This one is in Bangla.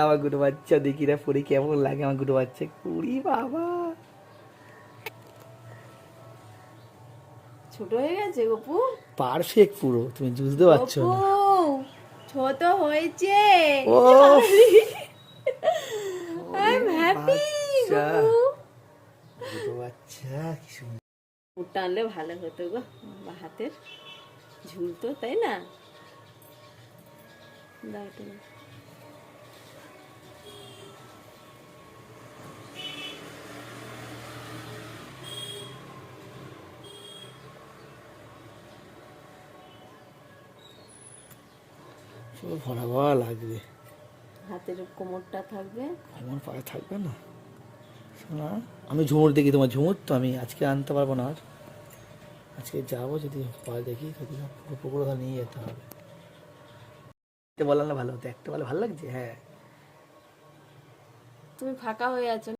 আমার গুডু বাচ্চা, দেখি না পরে কেমন লাগে আমার গুডু বাচ্চা। কুড়ি বাবা, ছোট হয়ে গেছে গপু? পারফেক্ট পুরো, তুমি বুঝতে পারছো গপু না। ছোট হয়েছে। ও আই এম হ্যাপি বাচ্চা, গপু। গুডু বাচ্চা কি সুন্দর। মুখটা আনলে ভালো হতো গো, বা হাতের ঝুলতো, তাই না? দাও তুমি। পুরো ভরা ভরা লাগবে। হাতের কোমরটা থাকবে। আমার পায়ে থাকবে না শোনা। আমি ঝুমুর দেখি, তোমার ঝুমুর তো আমি আজকে আনতে পারবো না। আর আজকে যাবো, যদি পায়ে দেখি, যদি পুরো পুকুর নিয়ে যেতে হবে। বললাম না ভালো হতো, একটা বলে ভালো লাগছে। হ্যাঁ তুমি ফাঁকা হয়ে আছো।